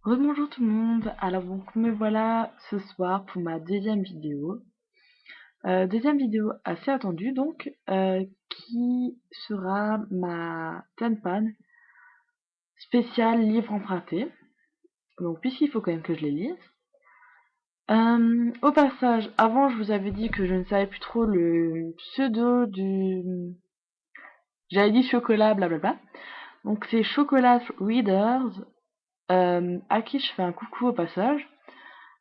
Rebonjour tout le monde, alors donc me voilà ce soir pour ma deuxième vidéo. Deuxième vidéo assez attendue donc, qui sera ma Tenpan spéciale livre emprunté. Donc puisqu'il faut quand même que je les lise. Au passage, avant je vous avais dit que je ne savais plus trop le pseudo du... J'avais dit chocolat blablabla. Donc c'est Chocolat Readers, à qui je fais un coucou au passage.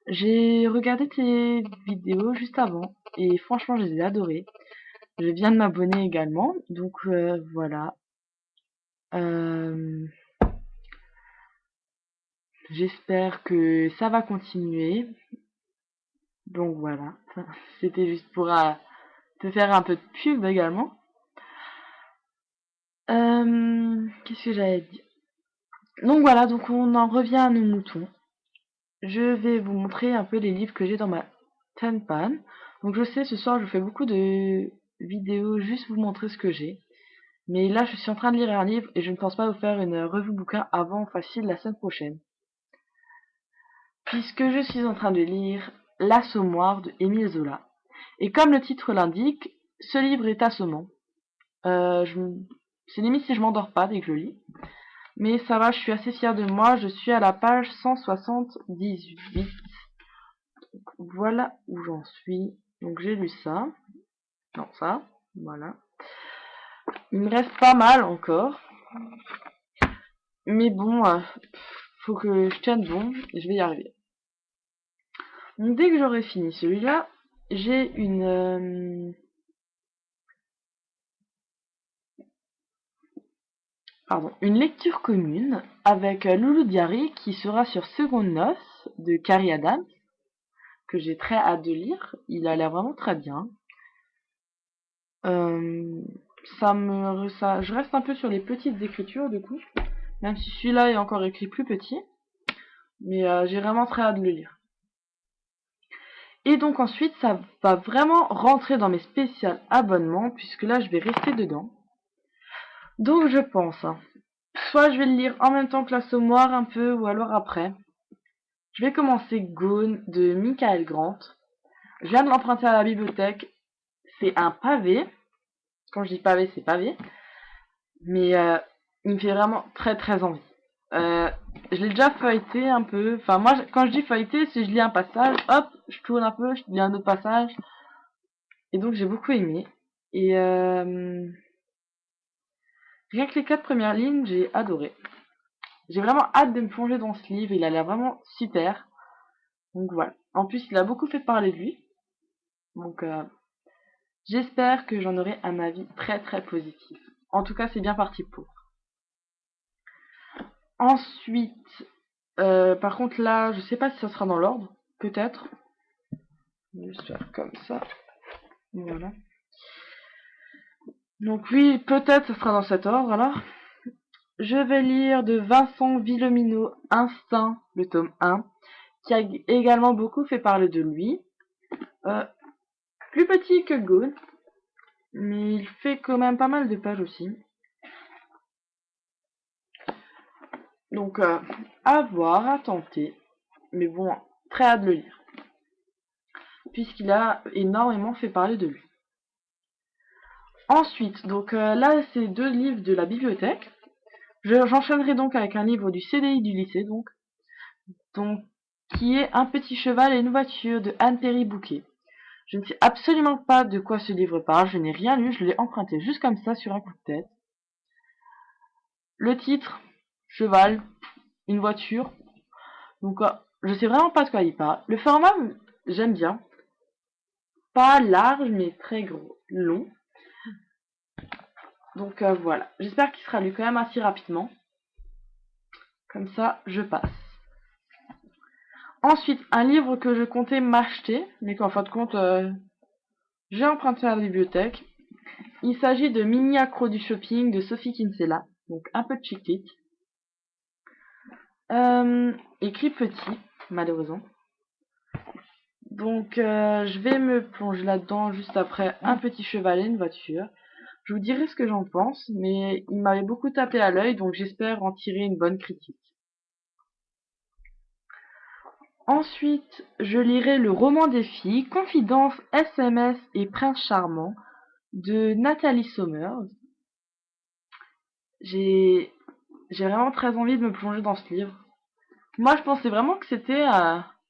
J'ai regardé tes vidéos juste avant et franchement je les ai adorées. Je viens de m'abonner également, donc voilà. Euh, J'espère que ça va continuer. Donc voilà, c'était juste pour te faire un peu de pub également. Qu'est-ce que j'avais dit? Donc voilà, donc on en revient à nos moutons. Je vais vous montrer un peu les livres que j'ai dans ma Tenpan. Donc je sais, ce soir je fais beaucoup de vidéos juste vous montrer ce que j'ai. Mais là, je suis en train de lire un livre et je ne pense pas vous faire une revue bouquin avant facile la semaine prochaine. Puisque je suis en train de lire L'Assommoir de Émile Zola. Et comme le titre l'indique, ce livre est assommant. C'est limite si je m'endors pas dès que je le lis. Mais ça va, je suis assez fière de moi. Je suis à la page 178. Voilà où j'en suis. Donc j'ai lu ça. Non, ça. Voilà. Il me reste pas mal encore. Mais bon, faut que je tienne bon et je vais y arriver. Donc dès que j'aurai fini celui-là, j'ai une lecture commune avec Loulou Diary qui sera sur Seconde Noce de Carrie Adams, que j'ai très hâte de lire. Il a l'air vraiment très bien. Euh, je reste un peu sur les petites écritures du coup, même si celui-là est encore écrit plus petit, mais j'ai vraiment très hâte de le lire. Et donc ensuite, ça va vraiment rentrer dans mes spéciales abonnements, puisque là, je vais rester dedans. Donc je pense, soit je vais le lire en même temps que l'Assommoir un peu, ou alors après. Je vais commencer Gone de Michael Grant. Je viens de l'emprunter à la bibliothèque. C'est un pavé. Quand je dis pavé, c'est pavé. Mais il me fait vraiment très très envie. Euh, je l'ai déjà feuilleté un peu. Enfin, moi, quand je dis feuilleté, c'est je lis un passage, hop, je tourne un peu, je lis un autre passage. Et donc, j'ai beaucoup aimé. Et rien que les 4 premières lignes, j'ai adoré. J'ai vraiment hâte de me plonger dans ce livre. Il a l'air vraiment super. Donc voilà. En plus, il a beaucoup fait parler de lui. Donc j'espère que j'en aurai un avis très très positif. En tout cas, c'est bien parti pour. Ensuite, par contre là, je sais pas si ça sera dans l'ordre. Peut-être. Je vais juste faire comme ça. Voilà. Donc oui, peut-être ça sera dans cet ordre alors. Je vais lire de Vincent Villomino Instinct, le tome 1, qui a également beaucoup fait parler de lui. Euh, Plus petit que Gone, mais il fait quand même pas mal de pages aussi. Donc, à voir, à tenter. Mais bon, très hâte de le lire. Puisqu'il a énormément fait parler de lui. Ensuite, donc là, c'est 2 livres de la bibliothèque. J'enchaînerai donc avec un livre du CDI du lycée, donc qui est Un petit cheval et une voiture de Anne-Péry Bouquet. Je ne sais absolument pas de quoi ce livre parle, je n'ai rien lu, je l'ai emprunté juste comme ça sur un coup de tête. Le titre, cheval, une voiture, donc je sais vraiment pas de quoi il parle. Le format, j'aime bien. Pas large, mais très gros, long. Donc voilà, j'espère qu'il sera lu quand même assez rapidement. Comme ça, je passe. Ensuite, un livre que je comptais m'acheter, mais qu'en fin de compte, j'ai emprunté à la bibliothèque. Il s'agit de Mini Accro du shopping de Sophie Kinsella, donc un peu de chick-lit. Écrit petit, malheureusement. Donc je vais me plonger là-dedans juste après Un petit cheval et une voiture. Je vous dirai ce que j'en pense, mais il m'avait beaucoup tapé à l'œil, donc j'espère en tirer une bonne critique. Ensuite, je lirai le roman des filles, Confidence, SMS et Prince Charmant de Nathalie Sommers. J'ai vraiment très envie de me plonger dans ce livre. Moi, je pensais vraiment que c'était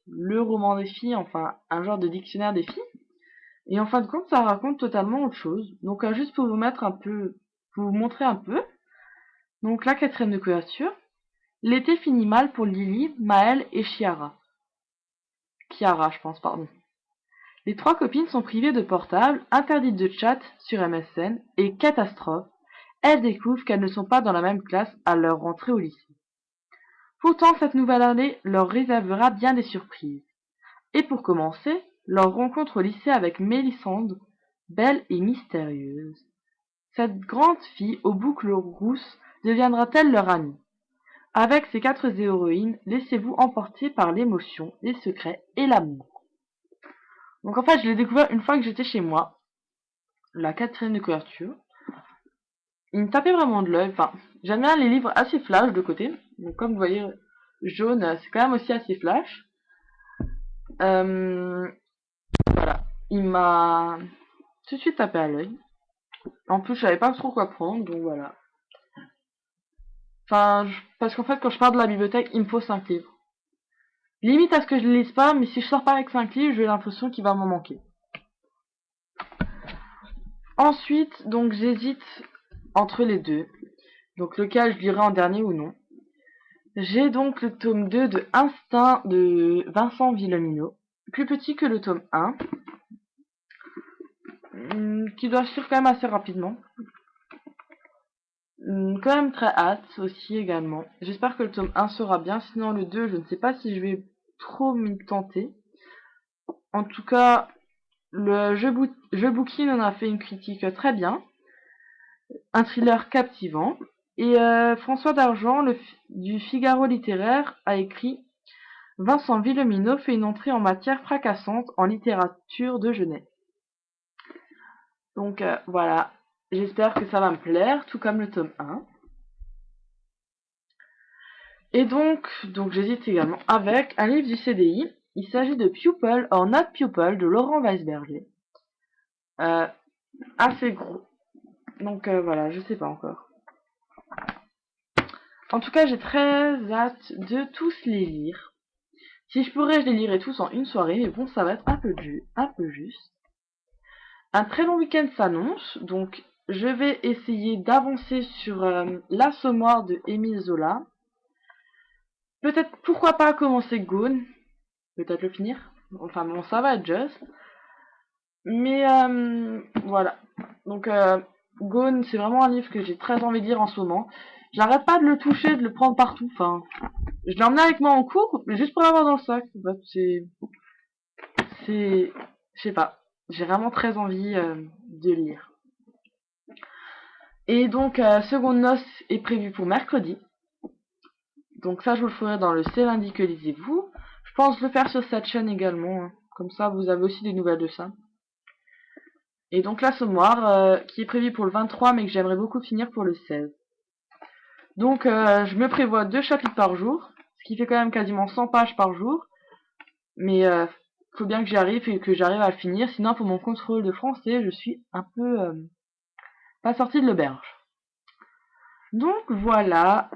le roman des filles, enfin un genre de dictionnaire des filles. Et en fin de compte, ça raconte totalement autre chose. Donc, juste pour vous mettre un peu, pour vous montrer un peu. Donc, la quatrième de couverture. L'été finit mal pour Lily, Maëlle et Chiara. Chiara, je pense, pardon. Les trois copines sont privées de portable, interdites de chat sur MSN, et catastrophe, elles découvrent qu'elles ne sont pas dans la même classe à leur rentrée au lycée. Pourtant, cette nouvelle année leur réservera bien des surprises. Et pour commencer, leur rencontre au lycée avec Mélissandre, belle et mystérieuse. Cette grande fille aux boucles rousses deviendra-t-elle leur amie? Avec ces quatre héroïnes, laissez-vous emporter par l'émotion, les secrets et l'amour. Donc en fait, je l'ai découvert une fois que j'étais chez moi, la quatrième de couverture. Il me tapait vraiment de l'œil. Enfin, j'aime bien les livres assez flash de côté. Donc comme vous voyez, jaune, c'est quand même aussi assez flash. Voilà, il m'a tout de suite tapé à l'œil. En plus, je savais pas trop quoi prendre, donc voilà. Enfin, parce qu'en fait, quand je pars de la bibliothèque, il me faut 5 livres. Limite à ce que je les lise pas, mais si je sors pas avec 5 livres, j'ai l'impression qu'il va m'en manquer. Ensuite, donc j'hésite entre les deux. Donc lequel je lirai en dernier ou non. J'ai donc le tome 2 de Instinct de Vincent Villomino, plus petit que le tome 1, qui doit suivre quand même assez rapidement. Quand même très hâte aussi également. J'espère que le tome 1 sera bien, sinon le 2, je ne sais pas si je vais trop m'y tenter. En tout cas, le jeu booking en a fait une critique très bien, un thriller captivant. Et François Dargent, du Figaro littéraire, a écrit Vincent Villomino fait une entrée en matière fracassante en littérature de jeunesse. Donc voilà, j'espère que ça va me plaire, tout comme le tome 1. Et donc j'hésite également avec un livre du CDI. Il s'agit de Pupil or Not Pupil de Laurent Weisberger. Assez gros. Donc voilà, je sais pas encore. En tout cas, j'ai très hâte de tous les lire. Si je pourrais, je les lirais tous en une soirée, mais bon, ça va être un peu juste. Un très long week-end s'annonce, donc je vais essayer d'avancer sur L'Assommoir de Émile Zola. Peut-être, pourquoi pas commencer Gone, peut-être le finir. Enfin bon, ça va être juste. Mais voilà. Donc Gone, c'est vraiment un livre que j'ai très envie de lire en ce moment. J'arrête pas de le toucher, de le prendre partout. Enfin, je l'ai emmené avec moi en cours, mais juste pour l'avoir dans le sac. En fait, je sais pas. J'ai vraiment très envie de lire. Et donc, Seconde Noce est prévu pour mercredi. Donc ça, je vous le ferai dans le C'est lundi que lisez-vous. Je pense le faire sur cette chaîne également. Hein. Comme ça, vous avez aussi des nouvelles de ça. Et donc l'Assommoir, qui est prévu pour le 23, mais que j'aimerais beaucoup finir pour le 16. Donc, je me prévois 2 chapitres par jour, ce qui fait quand même quasiment 100 pages par jour. Mais faut bien que j'y arrive et que j'arrive à le finir. Sinon, pour mon contrôle de français, je suis un peu pas sortie de l'auberge. Donc voilà,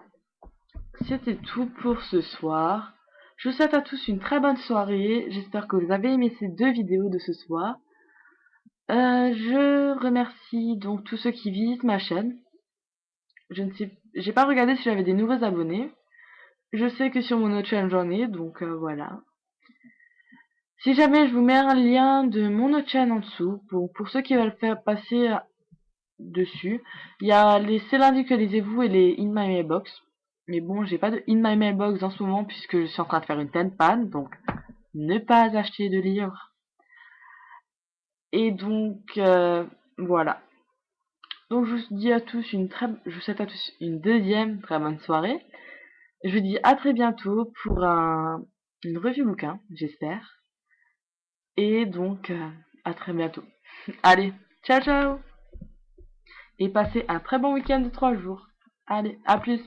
c'était tout pour ce soir. Je vous souhaite à tous une très bonne soirée. J'espère que vous avez aimé ces 2 vidéos de ce soir. Je remercie donc tous ceux qui visitent ma chaîne. J'ai pas regardé si j'avais des nouveaux abonnés. Je sais que sur mon autre chaîne j'en ai, donc voilà. Si jamais je vous mets un lien de mon autre chaîne en dessous, pour ceux qui veulent faire passer dessus, il y a les C'est lundi que lisez-vous et les In My Mailbox. Mais bon, j'ai pas de In My Mailbox en ce moment puisque je suis en train de faire une pleine panne, donc ne pas acheter de livres. Et donc voilà. Donc je vous dis à tous je vous souhaite à tous une deuxième très bonne soirée. Je vous dis à très bientôt pour une revue bouquin, j'espère. Et donc à très bientôt. Allez, ciao ciao. Et passez un très bon week-end de 3 jours. Allez, à plus.